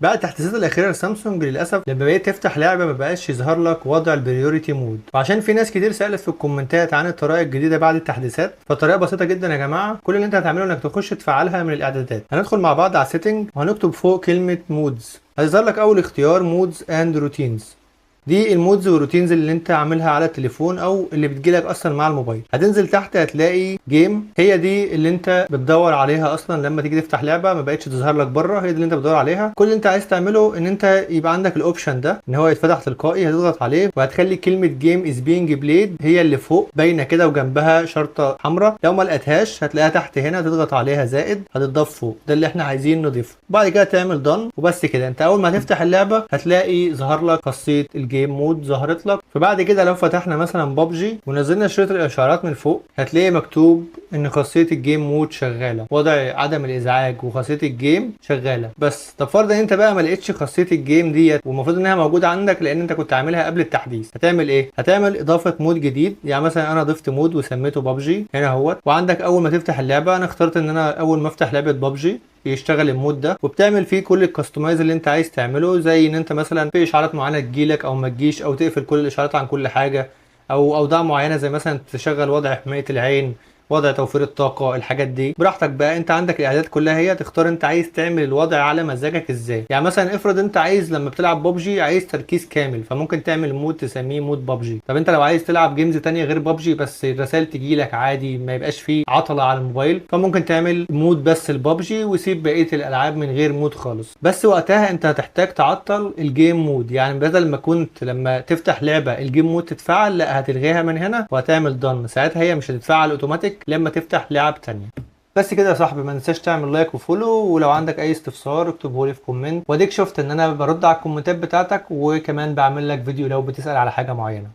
بقى التحديثات الاخيره لسامسونج للاسف لما بقيت تفتح لعبه ما بقاش يظهر لك وضع البريوريتي مود، وعشان في ناس كتير سالت في الكومنتات عن الطريقه الجديده بعد التحديثات، فالطريقه بسيطه جدا يا جماعه. كل اللي انت هتعمله انك تخش تفعلها من الاعدادات. هندخل مع بعض على سيتنج وهنكتب فوق كلمه مودز، هيظهر لك اول اختيار مودز اند روتينز. دي المودز والروتينز اللي انت عاملها على التليفون او اللي بتجيلك اصلا مع الموبايل. هتنزل تحت هتلاقي جيم، هي دي اللي انت بتدور عليها اصلا لما تيجي تفتح لعبه ما بقتش تظهر لك بره، هي دي اللي انت بتدور عليها. كل اللي انت عايز تعمله ان انت يبقى عندك الاوبشن ده ان هو يتفتح تلقائي، هتضغط عليه وهتخلي كلمه جيم از بينج بلايد هي اللي فوق باينه كده وجنبها شرطه حمراء. لو ما لقيتهاش هتلاقيها تحت هنا، تضغط عليها زائد هتضاف فوق، ده اللي احنا عايزين نضيفه. وبعد كده تعمل دان وبس كده. انت اول ما هتفتح اللعبه هتلاقي ظهر لك خاصيه الجيم مود ظهرت لك. فبعد كده لو فتحنا مثلا بابجي ونزلنا شريط الاشعارات من فوق هتلاقي مكتوب ان خاصيه الجيم مود شغاله، وضع عدم الازعاج وخاصيه الجيم شغاله. بس طب فرضا انت بقى ما لقيتش خاصيه الجيم ديت والمفروض انها موجوده عندك لان انت كنت عاملها قبل التحديث، هتعمل ايه؟ هتعمل اضافه مود جديد. يعني مثلا انا ضفت مود وسميته بابجي هنا اهوت، وعندك اول ما تفتح اللعبه انا اخترت ان انا اول ما افتح لعبه بابجي يشتغل المود ده، وبتعمل فيه كل الكاستمايز اللي انت عايز تعمله، زي ان انت مثلا في اشعارات معينه تجيلك او ما تجيش، او تقفل كل الاشعارات عن كل حاجه، او اوضاع معينه زي مثلا تشغل وضع حمايه العين، وضع توفير الطاقه. الحاجات دي براحتك بقى، انت عندك الاعدادات كلها، هي تختار انت عايز تعمل الوضع على مزاجك ازاي. يعني مثلا افرض انت عايز لما بتلعب ببجي عايز تركيز كامل، فممكن تعمل مود تسميه مود ببجي. طب انت لو عايز تلعب جيمز تانية غير ببجي بس الرسائل تجيلك عادي ما يبقاش فيه عطله على الموبايل، فممكن تعمل مود بس الببجي وسيب بقيه الالعاب من غير مود خالص. بس وقتها انت هتحتاج تعطل الجيم مود، يعني بدل ما كنت لما تفتح لعبه الجيم مود تتفعل، لا هتلغيها من هنا وهتعمل دان، ساعتها هي مش هتتفعل اوتوماتيك لما تفتح لعب تانية. بس كده يا صاحبي، ما تنساش تعمل لايك وفولو، ولو عندك اي استفسار اكتبه لي في كومنت، واديك شفت ان انا برد على الكومنتات بتاعتك وكمان بعمل لك فيديو لو بتسأل على حاجة معينة.